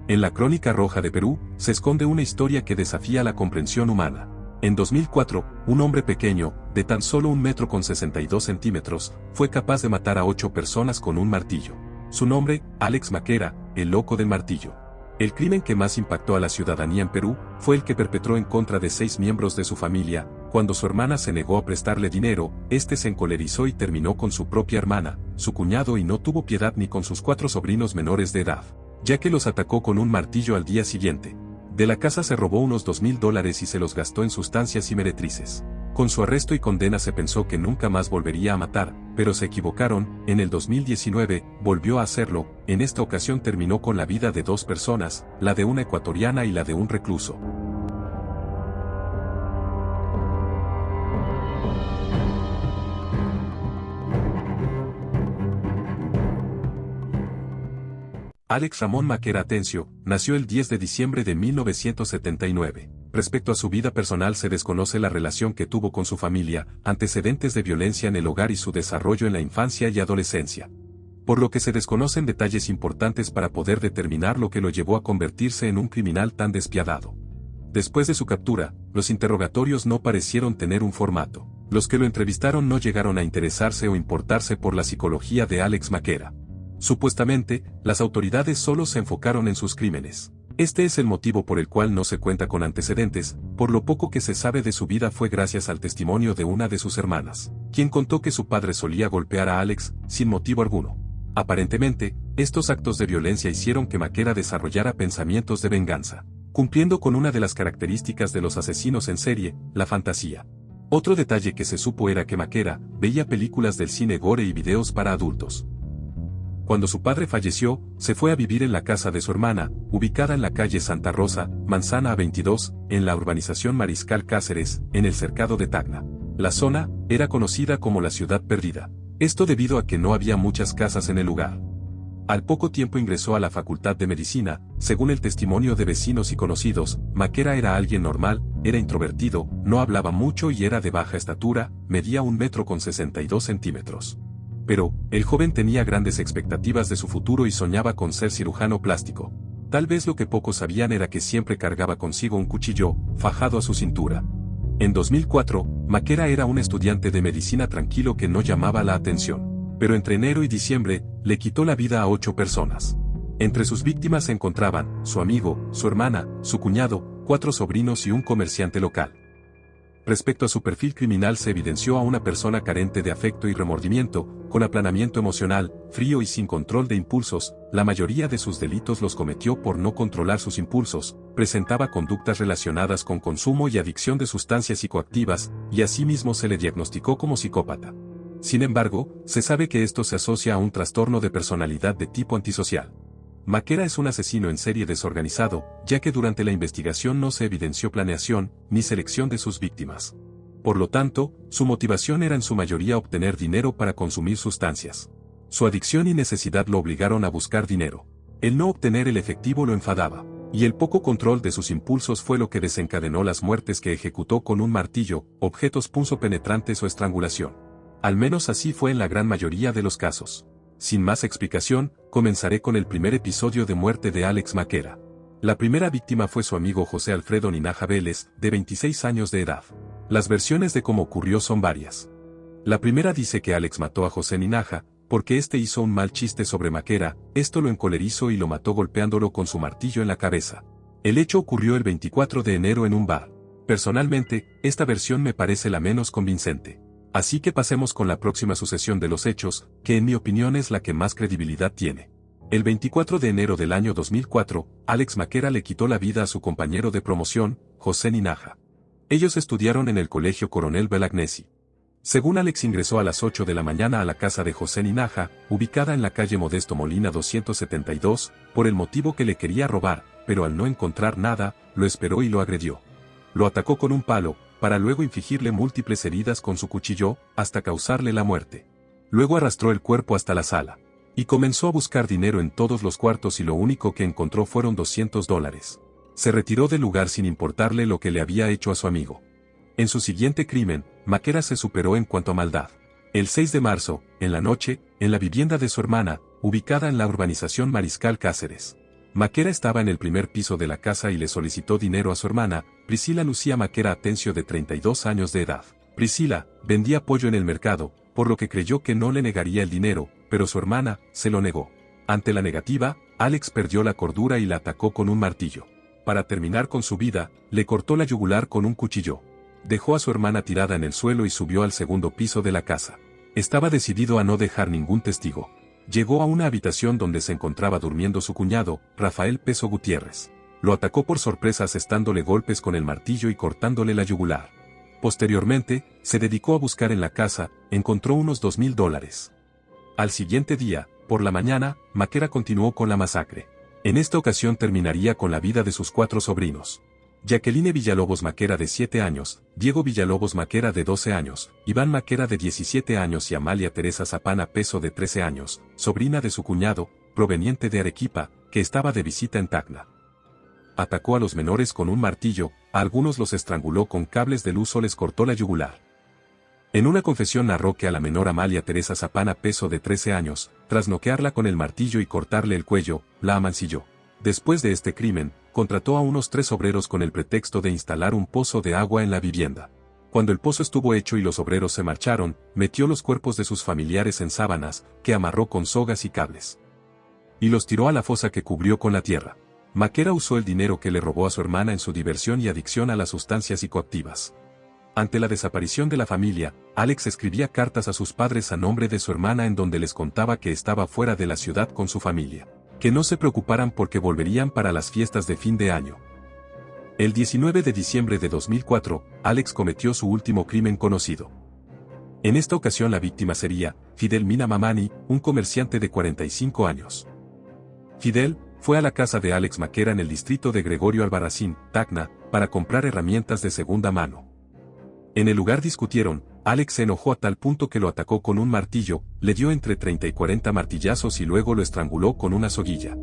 En la Crónica Roja de Perú, se esconde una historia que desafía la comprensión humana. En 2004, un hombre pequeño, de tan solo 1,62 metros, fue capaz de matar a 8 personas con un martillo. Su nombre, Alex Maquera, el loco del martillo. El crimen que más impactó a la ciudadanía en Perú fue el que perpetró en contra de 6 miembros de su familia. Cuando su hermana se negó a prestarle dinero, este se encolerizó y terminó con su propia hermana, su cuñado, y no tuvo piedad ni con sus 4 sobrinos menores de edad, ya que los atacó con un martillo al día siguiente. De la casa se robó unos $2,000 y se los gastó en sustancias y meretrices. Con su arresto y condena se pensó que nunca más volvería a matar, pero se equivocaron. En el 2019, volvió a hacerlo. En esta ocasión terminó con la vida de 2 personas, la de una ecuatoriana y la de un recluso. Alex Ramón Maquera Atencio, nació el 10 de diciembre de 1979. Respecto a su vida personal se desconoce la relación que tuvo con su familia, antecedentes de violencia en el hogar y su desarrollo en la infancia y adolescencia. Por lo que se desconocen detalles importantes para poder determinar lo que lo llevó a convertirse en un criminal tan despiadado. Después de su captura, los interrogatorios no parecieron tener un formato. Los que lo entrevistaron no llegaron a interesarse o importarse por la psicología de Alex Maquera. Supuestamente, las autoridades solo se enfocaron en sus crímenes. Este es el motivo por el cual no se cuenta con antecedentes. Por lo poco que se sabe de su vida fue gracias al testimonio de una de sus hermanas, quien contó que su padre solía golpear a Alex, sin motivo alguno. Aparentemente, estos actos de violencia hicieron que Maquera desarrollara pensamientos de venganza, cumpliendo con una de las características de los asesinos en serie, la fantasía. Otro detalle que se supo era que Maquera veía películas del cine gore y videos para adultos. Cuando su padre falleció, se fue a vivir en la casa de su hermana, ubicada en la calle Santa Rosa, Manzana A22, en la urbanización Mariscal Cáceres, en el cercado de Tacna. La zona era conocida como la Ciudad Perdida. Esto debido a que no había muchas casas en el lugar. Al poco tiempo ingresó a la Facultad de Medicina. Según el testimonio de vecinos y conocidos, Maquera era alguien normal, era introvertido, no hablaba mucho y era de baja estatura, medía 1,62 metros. Pero, el joven tenía grandes expectativas de su futuro y soñaba con ser cirujano plástico. Tal vez lo que pocos sabían era que siempre cargaba consigo un cuchillo, fajado a su cintura. En 2004, Maquera era un estudiante de medicina tranquilo que no llamaba la atención. Pero entre enero y diciembre, le quitó la vida a 8 personas. Entre sus víctimas se encontraban su amigo, su hermana, su cuñado, 4 sobrinos y un comerciante local. Respecto a su perfil criminal se evidenció a una persona carente de afecto y remordimiento, con aplanamiento emocional, frío y sin control de impulsos. La mayoría de sus delitos los cometió por no controlar sus impulsos, presentaba conductas relacionadas con consumo y adicción de sustancias psicoactivas, y asimismo se le diagnosticó como psicópata. Sin embargo, se sabe que esto se asocia a un trastorno de personalidad de tipo antisocial. Maquera es un asesino en serie desorganizado, ya que durante la investigación no se evidenció planeación ni selección de sus víctimas. Por lo tanto, su motivación era en su mayoría obtener dinero para consumir sustancias. Su adicción y necesidad lo obligaron a buscar dinero. El no obtener el efectivo lo enfadaba, y el poco control de sus impulsos fue lo que desencadenó las muertes que ejecutó con un martillo, objetos punzopenetrantes o estrangulación. Al menos así fue en la gran mayoría de los casos. Sin más explicación, comenzaré con el primer episodio de muerte de Alex Maquera. La primera víctima fue su amigo José Alfredo Ninaja Vélez, de 26 años de edad. Las versiones de cómo ocurrió son varias. La primera dice que Alex mató a José Ninaja, porque este hizo un mal chiste sobre Maquera, esto lo encolerizó y lo mató golpeándolo con su martillo en la cabeza. El hecho ocurrió el 24 de enero en un bar. Personalmente, esta versión me parece la menos convincente. Así que pasemos con la próxima sucesión de los hechos, que en mi opinión es la que más credibilidad tiene. El 24 de enero del año 2004, Alex Maquera le quitó la vida a su compañero de promoción, José Ninaja. Ellos estudiaron en el Colegio Coronel Belagnesi. Según Alex ingresó a las 8 de la mañana a la casa de José Ninaja, ubicada en la calle Modesto Molina 272, por el motivo que le quería robar, pero al no encontrar nada, lo esperó y lo agredió. Lo atacó con un palo, para luego infligirle múltiples heridas con su cuchillo, hasta causarle la muerte. Luego arrastró el cuerpo hasta la sala. Y comenzó a buscar dinero en todos los cuartos y lo único que encontró fueron $200. Se retiró del lugar sin importarle lo que le había hecho a su amigo. En su siguiente crimen, Maquera se superó en cuanto a maldad. El 6 de marzo, en la noche, en la vivienda de su hermana, ubicada en la urbanización Mariscal Cáceres, Maquera estaba en el primer piso de la casa y le solicitó dinero a su hermana, Priscila Lucía Maquera Atencio de 32 años de edad. Priscila vendía pollo en el mercado, por lo que creyó que no le negaría el dinero, pero su hermana se lo negó. Ante la negativa, Alex perdió la cordura y la atacó con un martillo. Para terminar con su vida, le cortó la yugular con un cuchillo. Dejó a su hermana tirada en el suelo y subió al segundo piso de la casa. Estaba decidido a no dejar ningún testigo. Llegó a una habitación donde se encontraba durmiendo su cuñado, Rafael Peso Gutiérrez. Lo atacó por sorpresa asestándole golpes con el martillo y cortándole la yugular. Posteriormente, se dedicó a buscar en la casa, encontró unos $2,000. Al siguiente día, por la mañana, Maquera continuó con la masacre. En esta ocasión terminaría con la vida de sus 4 sobrinos. Jacqueline Villalobos Maquera de 7 años, Diego Villalobos Maquera de 12 años, Iván Maquera de 17 años y Amalia Teresa Zapana Peso de 13 años, sobrina de su cuñado, proveniente de Arequipa, que estaba de visita en Tacna. Atacó a los menores con un martillo, a algunos los estranguló con cables de luz o les cortó la yugular. En una confesión narró que a la menor Amalia Teresa Zapana Peso de 13 años, tras noquearla con el martillo y cortarle el cuello, la amancilló. Después de este crimen, contrató a unos 3 obreros con el pretexto de instalar un pozo de agua en la vivienda. Cuando el pozo estuvo hecho y los obreros se marcharon, metió los cuerpos de sus familiares en sábanas, que amarró con sogas y cables. Y los tiró a la fosa que cubrió con la tierra. Maquera usó el dinero que le robó a su hermana en su diversión y adicción a las sustancias psicoactivas. Ante la desaparición de la familia, Alex escribía cartas a sus padres a nombre de su hermana en donde les contaba que estaba fuera de la ciudad con su familia. Que no se preocuparan porque volverían para las fiestas de fin de año. El 19 de diciembre de 2004, Alex cometió su último crimen conocido. En esta ocasión la víctima sería Fidel Mina Mamani, un comerciante de 45 años. Fidel fue a la casa de Alex Maquera en el distrito de Gregorio Albarracín, Tacna, para comprar herramientas de segunda mano. En el lugar discutieron, Alex se enojó a tal punto que lo atacó con un martillo, le dio entre 30 y 40 martillazos y luego lo estranguló con una soguilla.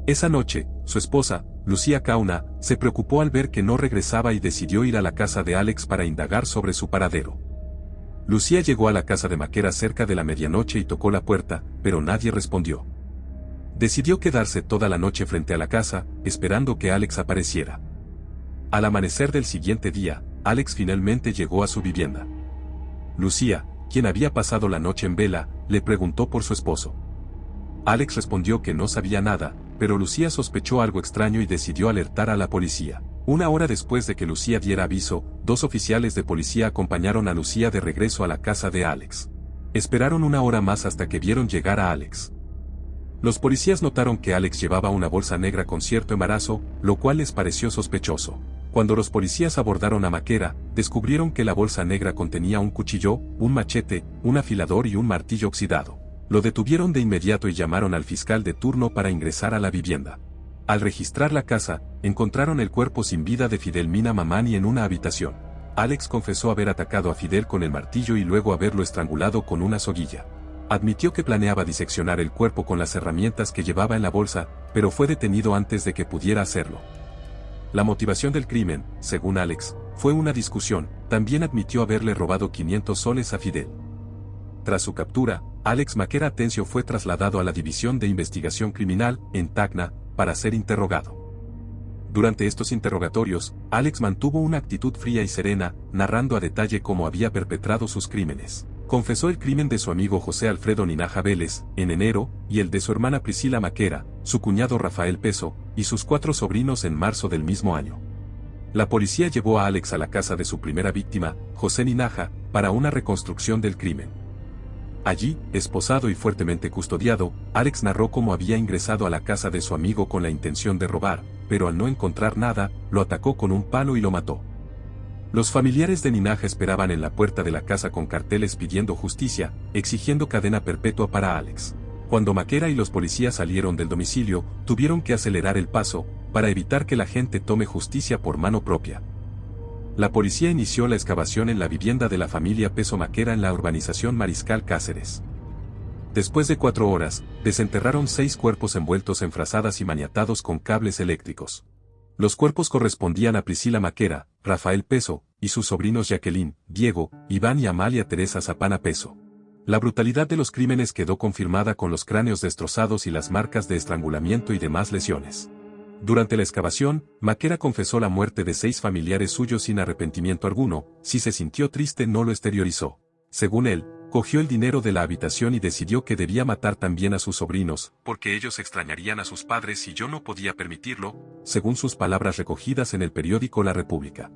Esa noche, su esposa, Lucía Cauna, se preocupó al ver que no regresaba y decidió ir a la casa de Alex para indagar sobre su paradero. Lucía llegó a la casa de Maquera cerca de la medianoche y tocó la puerta, pero nadie respondió. Decidió quedarse toda la noche frente a la casa, esperando que Alex apareciera. Al amanecer del siguiente día, Alex finalmente llegó a su vivienda. Lucía, quien había pasado la noche en vela, le preguntó por su esposo. Alex respondió que no sabía nada, pero Lucía sospechó algo extraño y decidió alertar a la policía. Una hora después de que Lucía diera aviso, 2 oficiales de policía acompañaron a Lucía de regreso a la casa de Alex. Esperaron una hora más hasta que vieron llegar a Alex. Los policías notaron que Alex llevaba una bolsa negra con cierto embarazo, lo cual les pareció sospechoso. Cuando los policías abordaron a Maquera, descubrieron que la bolsa negra contenía un cuchillo, un machete, un afilador y un martillo oxidado. Lo detuvieron de inmediato y llamaron al fiscal de turno para ingresar a la vivienda. Al registrar la casa, encontraron el cuerpo sin vida de Fidel Mina Mamani en una habitación. Alex confesó haber atacado a Fidel con el martillo y luego haberlo estrangulado con una soguilla. Admitió que planeaba diseccionar el cuerpo con las herramientas que llevaba en la bolsa, pero fue detenido antes de que pudiera hacerlo. La motivación del crimen, según Alex, fue una discusión. También admitió haberle robado 500 soles a Fidel. Tras su captura, Alex Maquera Atencio fue trasladado a la División de Investigación Criminal, en Tacna, para ser interrogado. Durante estos interrogatorios, Alex mantuvo una actitud fría y serena, narrando a detalle cómo había perpetrado sus crímenes. Confesó el crimen de su amigo José Alfredo Ninaja Vélez, en enero, y el de su hermana Priscila Maquera, su cuñado Rafael Peso, y sus 4 sobrinos en marzo del mismo año. La policía llevó a Alex a la casa de su primera víctima, José Ninaja, para una reconstrucción del crimen. Allí, esposado y fuertemente custodiado, Alex narró cómo había ingresado a la casa de su amigo con la intención de robar, pero al no encontrar nada, lo atacó con un palo y lo mató. Los familiares de Ninaja esperaban en la puerta de la casa con carteles pidiendo justicia, exigiendo cadena perpetua para Alex. Cuando Maquera y los policías salieron del domicilio, tuvieron que acelerar el paso, para evitar que la gente tome justicia por mano propia. La policía inició la excavación en la vivienda de la familia Peso Maquera en la urbanización Mariscal Cáceres. Después de 4 horas, desenterraron 6 cuerpos envueltos en frazadas y maniatados con cables eléctricos. Los cuerpos correspondían a Priscila Maquera, Rafael Peso, y sus sobrinos Jacqueline, Diego, Iván y Amalia Teresa Zapana Peso. La brutalidad de los crímenes quedó confirmada con los cráneos destrozados y las marcas de estrangulamiento y demás lesiones. Durante la excavación, Maquera confesó la muerte de 6 familiares suyos sin arrepentimiento alguno. Si se sintió triste no lo exteriorizó. Según él, cogió el dinero de la habitación y decidió que debía matar también a sus sobrinos, porque ellos extrañarían a sus padres y yo no podía permitirlo, según sus palabras recogidas en el periódico La República.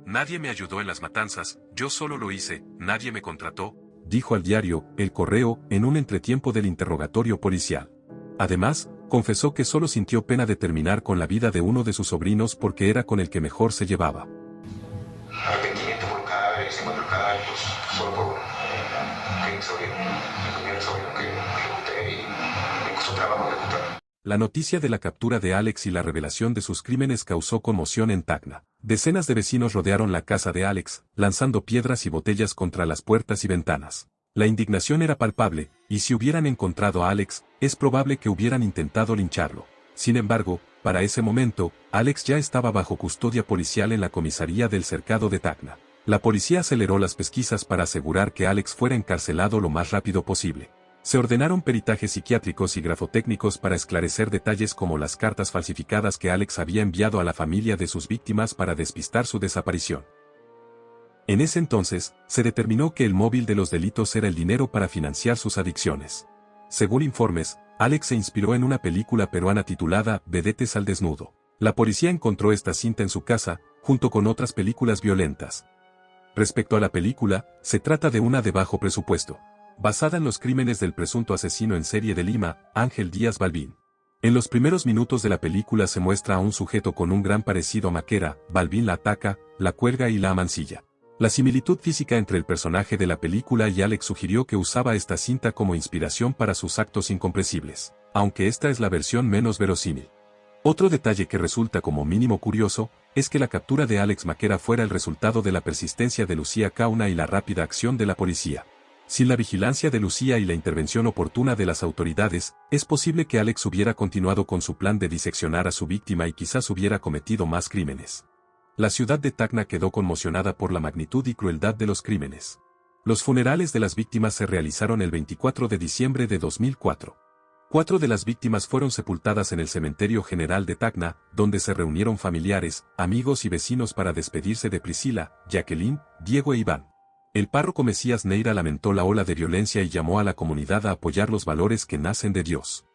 Nadie me ayudó en las matanzas, yo solo lo hice, nadie me contrató, dijo al diario El Correo en un entretiempo del interrogatorio policial. Además, confesó que solo sintió pena de terminar con la vida de uno de sus sobrinos porque era con el que mejor se llevaba. Arrepentimiento por cada vez, se encuentra cada vez, solo por uno. Que mi sobrino, mi primer sobrino que le gusté y me costó trabajo de encontrar. La noticia de la captura de Alex y la revelación de sus crímenes causó conmoción en Tacna. Decenas de vecinos rodearon la casa de Alex, lanzando piedras y botellas contra las puertas y ventanas. La indignación era palpable, y si hubieran encontrado a Alex, es probable que hubieran intentado lincharlo. Sin embargo, para ese momento, Alex ya estaba bajo custodia policial en la comisaría del Cercado de Tacna. La policía aceleró las pesquisas para asegurar que Alex fuera encarcelado lo más rápido posible. Se ordenaron peritajes psiquiátricos y grafotécnicos para esclarecer detalles como las cartas falsificadas que Alex había enviado a la familia de sus víctimas para despistar su desaparición. En ese entonces, se determinó que el móvil de los delitos era el dinero para financiar sus adicciones. Según informes, Alex se inspiró en una película peruana titulada Vedetes al desnudo. La policía encontró esta cinta en su casa, junto con otras películas violentas. Respecto a la película, se trata de una de bajo presupuesto, basada en los crímenes del presunto asesino en serie de Lima, Ángel Díaz Balbín. En los primeros minutos de la película se muestra a un sujeto con un gran parecido a Maquera. Balbín la ataca, la cuelga y la amancilla. La similitud física entre el personaje de la película y Alex sugirió que usaba esta cinta como inspiración para sus actos incomprensibles, aunque esta es la versión menos verosímil. Otro detalle que resulta como mínimo curioso, es que la captura de Alex Maquera fuera el resultado de la persistencia de Lucía Cauna y la rápida acción de la policía. Sin la vigilancia de Lucía y la intervención oportuna de las autoridades, es posible que Alex hubiera continuado con su plan de diseccionar a su víctima y quizás hubiera cometido más crímenes. La ciudad de Tacna quedó conmocionada por la magnitud y crueldad de los crímenes. Los funerales de las víctimas se realizaron el 24 de diciembre de 2004. 4 de las víctimas fueron sepultadas en el Cementerio General de Tacna, donde se reunieron familiares, amigos y vecinos para despedirse de Priscila, Jacqueline, Diego e Iván. El párroco Mesías Neira lamentó la ola de violencia y llamó a la comunidad a apoyar los valores que nacen de Dios.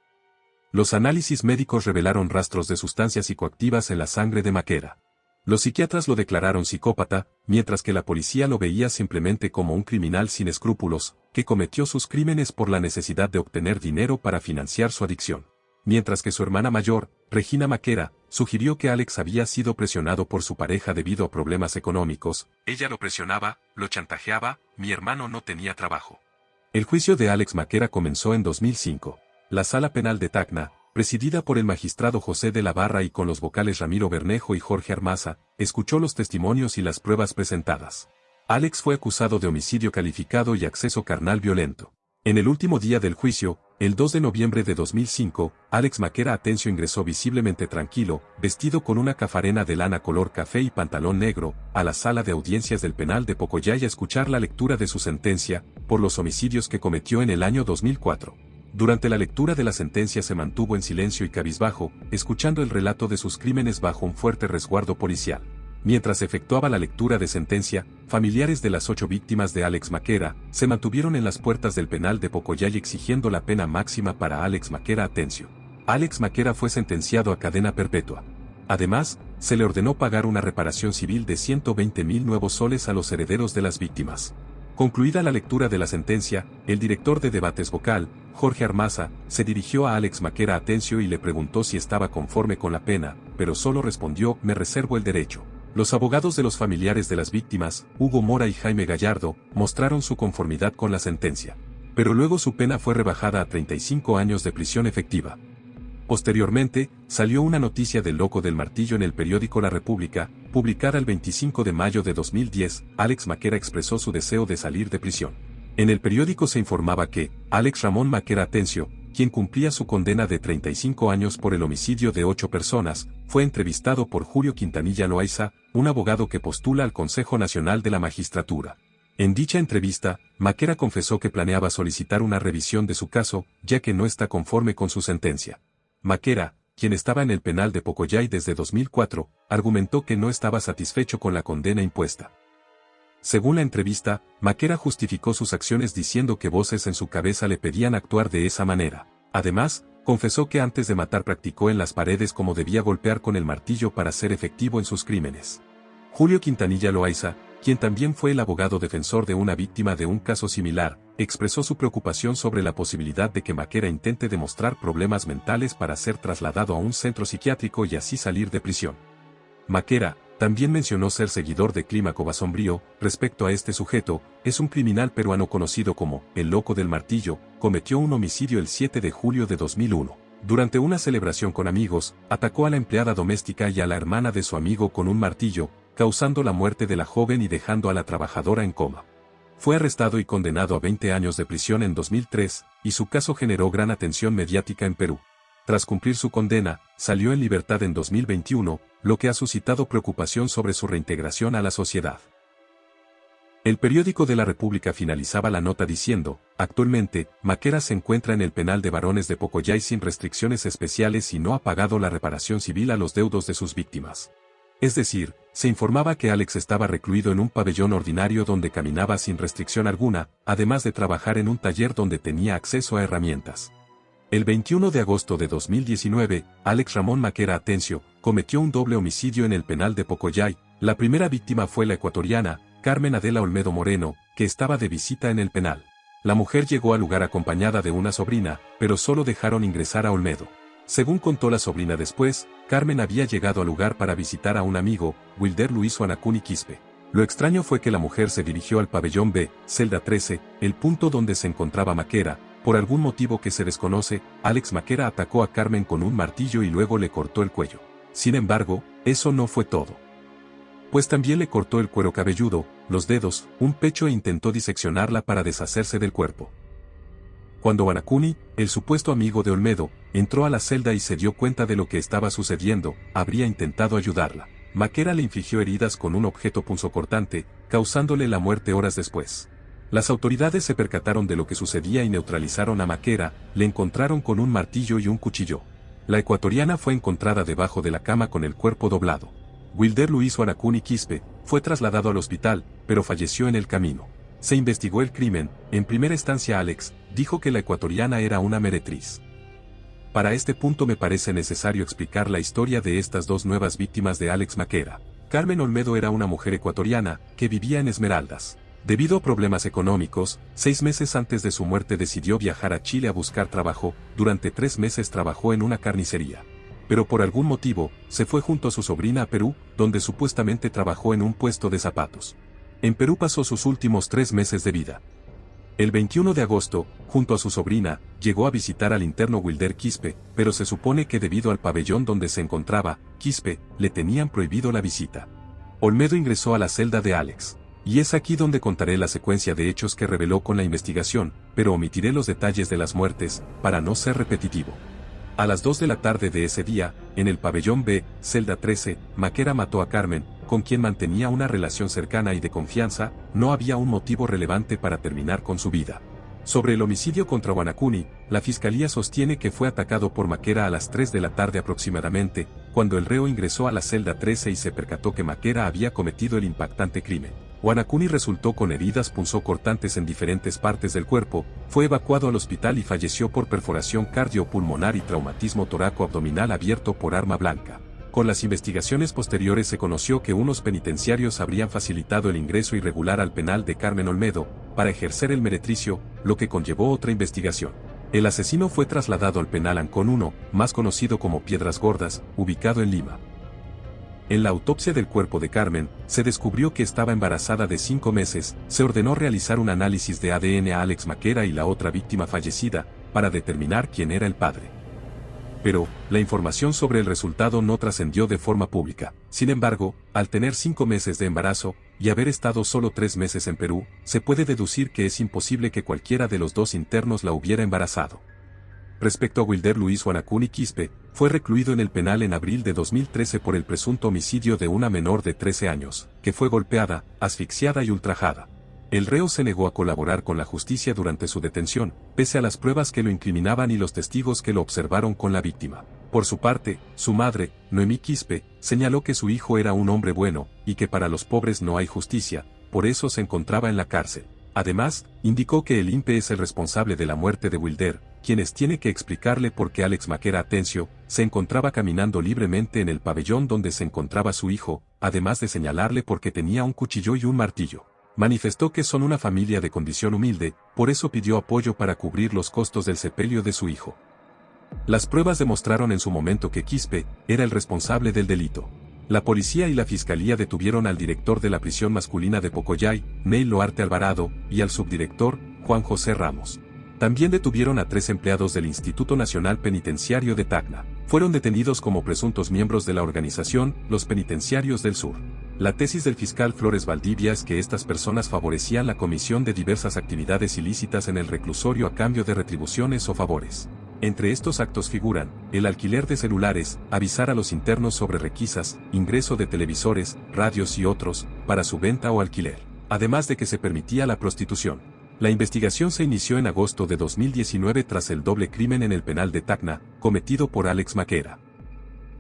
Los análisis médicos revelaron rastros de sustancias psicoactivas en la sangre de Maquera. Los psiquiatras lo declararon psicópata, mientras que la policía lo veía simplemente como un criminal sin escrúpulos, que cometió sus crímenes por la necesidad de obtener dinero para financiar su adicción. Mientras que su hermana mayor, Regina Maquera, sugirió que Alex había sido presionado por su pareja debido a problemas económicos. Ella lo presionaba, lo chantajeaba, mi hermano no tenía trabajo. El juicio de Alex Maquera comenzó en 2005. La Sala Penal de Tacna, presidida por el magistrado José de la Barra y con los vocales Ramiro Bernejo y Jorge Armaza, escuchó los testimonios y las pruebas presentadas. Alex fue acusado de homicidio calificado y acceso carnal violento. En el último día del juicio, el 2 de noviembre de 2005, Alex Maquera Atencio ingresó visiblemente tranquilo, vestido con una cafarena de lana color café y pantalón negro, a la sala de audiencias del penal de Pocoyay a escuchar la lectura de su sentencia, por los homicidios que cometió en el año 2004. Durante la lectura de la sentencia se mantuvo en silencio y cabizbajo, escuchando el relato de sus crímenes bajo un fuerte resguardo policial. Mientras efectuaba la lectura de sentencia, familiares de las 8 víctimas de Alex Maquera se mantuvieron en las puertas del penal de Pocoyay exigiendo la pena máxima para Alex Maquera Atencio. Alex Maquera fue sentenciado a cadena perpetua. Además, se le ordenó pagar una reparación civil de 120.000 nuevos soles a los herederos de las víctimas. Concluida la lectura de la sentencia, el director de debates vocal, Jorge Armaza, se dirigió a Alex Maquera Atencio y le preguntó si estaba conforme con la pena, pero solo respondió: me reservo el derecho. Los abogados de los familiares de las víctimas, Hugo Mora y Jaime Gallardo, mostraron su conformidad con la sentencia. Pero luego su pena fue rebajada a 35 años de prisión efectiva. Posteriormente, salió una noticia del loco del martillo en el periódico La República, publicada el 25 de mayo de 2010, Alex Maquera expresó su deseo de salir de prisión. En el periódico se informaba que, Alex Ramón Maquera Atencio, quien cumplía su condena de 35 años por el homicidio de 8 personas, fue entrevistado por Julio Quintanilla Loaiza, un abogado que postula al Consejo Nacional de la Magistratura. En dicha entrevista, Maquera confesó que planeaba solicitar una revisión de su caso, ya que no está conforme con su sentencia. Maquera, quien estaba en el penal de Pocoyay desde 2004, argumentó que no estaba satisfecho con la condena impuesta. Según la entrevista, Maquera justificó sus acciones diciendo que voces en su cabeza le pedían actuar de esa manera. Además, confesó que antes de matar practicó en las paredes cómo debía golpear con el martillo para ser efectivo en sus crímenes. Julio Quintanilla Loaiza, quien también fue el abogado defensor de una víctima de un caso similar, expresó su preocupación sobre la posibilidad de que Maquera intente demostrar problemas mentales para ser trasladado a un centro psiquiátrico y así salir de prisión. Maquera también mencionó ser seguidor de Clímaco Basombrío. Respecto a este sujeto, es un criminal peruano conocido como el Loco del Martillo, cometió un homicidio el 7 de julio de 2001. Durante una celebración con amigos, atacó a la empleada doméstica y a la hermana de su amigo con un martillo, causando la muerte de la joven y dejando a la trabajadora en coma. Fue arrestado y condenado a 20 años de prisión en 2003, y su caso generó gran atención mediática en Perú. Tras cumplir su condena, salió en libertad en 2021, lo que ha suscitado preocupación sobre su reintegración a la sociedad. El periódico de la República finalizaba la nota diciendo: actualmente, Maquera se encuentra en el penal de varones de Pocoyay sin restricciones especiales y no ha pagado la reparación civil a los deudos de sus víctimas. Es decir, se informaba que Alex estaba recluido en un pabellón ordinario donde caminaba sin restricción alguna, además de trabajar en un taller donde tenía acceso a herramientas. El 21 de agosto de 2019, Alex Ramón Maquera Atencio cometió un doble homicidio en el penal de Pocoyay. La primera víctima fue la ecuatoriana Carmen Adela Olmedo Moreno, que estaba de visita en el penal. La mujer llegó al lugar acompañada de una sobrina, pero solo dejaron ingresar a Olmedo. Según contó la sobrina después, Carmen había llegado al lugar para visitar a un amigo, Wilder Luis Wanacuni Quispe. Lo extraño fue que la mujer se dirigió al pabellón B, celda 13, el punto donde se encontraba Maquera. Por algún motivo que se desconoce, Alex Maquera atacó a Carmen con un martillo y luego le cortó el cuello. Sin embargo, eso no fue todo. Pues también le cortó el cuero cabelludo, los dedos, un pecho e intentó diseccionarla para deshacerse del cuerpo. Cuando Wanacuni, el supuesto amigo de Olmedo, entró a la celda y se dio cuenta de lo que estaba sucediendo, habría intentado ayudarla. Maquera le infligió heridas con un objeto punzocortante, causándole la muerte horas después. Las autoridades se percataron de lo que sucedía y neutralizaron a Maquera. Le encontraron con un martillo y un cuchillo. La ecuatoriana fue encontrada debajo de la cama con el cuerpo doblado. Wilder Luis Wanacuni Quispe fue trasladado al hospital, pero falleció en el camino. Se investigó el crimen. En primera instancia Alex dijo que la ecuatoriana era una meretriz. Para este punto me parece necesario explicar la historia de estas dos nuevas víctimas de Alex Maquera. Carmen Olmedo era una mujer ecuatoriana que vivía en Esmeraldas. Debido a problemas económicos, 6 meses antes de su muerte decidió viajar a Chile a buscar trabajo. Durante 3 meses trabajó en una carnicería. Pero por algún motivo, se fue junto a su sobrina a Perú, donde supuestamente trabajó en un puesto de zapatos. En Perú pasó sus últimos 3 meses de vida. El 21 de agosto, junto a su sobrina, llegó a visitar al interno Wilder Quispe, pero se supone que debido al pabellón donde se encontraba Quispe, le tenían prohibido la visita. Olmedo ingresó a la celda de Alex. Y es aquí donde contaré la secuencia de hechos que reveló con la investigación, pero omitiré los detalles de las muertes, para no ser repetitivo. A las 2 de la tarde de ese día, en el pabellón B, celda 13, Maquera mató a Carmen, con quien mantenía una relación cercana y de confianza. No había un motivo relevante para terminar con su vida. Sobre el homicidio contra Wanacuni, la fiscalía sostiene que fue atacado por Maquera a las 3 de la tarde aproximadamente, cuando el reo ingresó a la celda 13 y se percató que Maquera había cometido el impactante crimen. Wanacuni resultó con heridas punzocortantes en diferentes partes del cuerpo, fue evacuado al hospital y falleció por perforación cardiopulmonar y traumatismo torácico-abdominal abierto por arma blanca. Con las investigaciones posteriores se conoció que unos penitenciarios habrían facilitado el ingreso irregular al penal de Carmen Olmedo, para ejercer el meretricio, lo que conllevó otra investigación. El asesino fue trasladado al penal Ancón 1, más conocido como Piedras Gordas, ubicado en Lima. En la autopsia del cuerpo de Carmen, se descubrió que estaba embarazada de 5 meses, se ordenó realizar un análisis de ADN a Alex Maquera y la otra víctima fallecida, para determinar quién era el padre. Pero, la información sobre el resultado no trascendió de forma pública. Sin embargo, al tener 5 meses de embarazo, y haber estado solo 3 meses en Perú, se puede deducir que es imposible que cualquiera de los dos internos la hubiera embarazado. Respecto a Wilder Luis Wanacuni Quispe, fue recluido en el penal en abril de 2013 por el presunto homicidio de una menor de 13 años, que fue golpeada, asfixiada y ultrajada. El reo se negó a colaborar con la justicia durante su detención, pese a las pruebas que lo incriminaban y los testigos que lo observaron con la víctima. Por su parte, su madre, Noemí Quispe, señaló que su hijo era un hombre bueno, y que para los pobres no hay justicia, por eso se encontraba en la cárcel. Además, indicó que el INPE es el responsable de la muerte de Wilder, quienes tiene que explicarle por qué Alex Maquera Atencio se encontraba caminando libremente en el pabellón donde se encontraba su hijo, además de señalarle porque tenía un cuchillo y un martillo. Manifestó que son una familia de condición humilde, por eso pidió apoyo para cubrir los costos del sepelio de su hijo. Las pruebas demostraron en su momento que Quispe era el responsable del delito. La policía y la fiscalía detuvieron al director de la prisión masculina de Pocoyay, Neil Loarte Alvarado, y al subdirector, Juan José Ramos. También detuvieron a 3 empleados del Instituto Nacional Penitenciario de Tacna. Fueron detenidos como presuntos miembros de la organización Los Penitenciarios del Sur. La tesis del fiscal Flores Valdivia es que estas personas favorecían la comisión de diversas actividades ilícitas en el reclusorio a cambio de retribuciones o favores. Entre estos actos figuran, el alquiler de celulares, avisar a los internos sobre requisas, ingreso de televisores, radios y otros, para su venta o alquiler. Además de que se permitía la prostitución. La investigación se inició en agosto de 2019 tras el doble crimen en el penal de Tacna, cometido por Alex Maquera.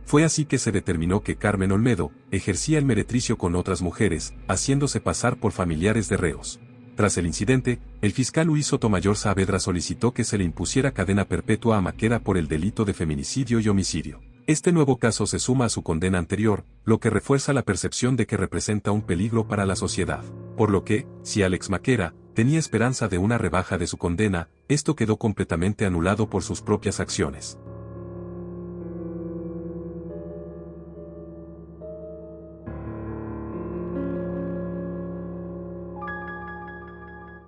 Fue así que se determinó que Carmen Olmedo ejercía el meretricio con otras mujeres, haciéndose pasar por familiares de reos. Tras el incidente, el fiscal Luis Sotomayor Saavedra solicitó que se le impusiera cadena perpetua a Maquera por el delito de feminicidio y homicidio. Este nuevo caso se suma a su condena anterior, lo que refuerza la percepción de que representa un peligro para la sociedad. Por lo que, si Alex Maquera tenía esperanza de una rebaja de su condena, esto quedó completamente anulado por sus propias acciones.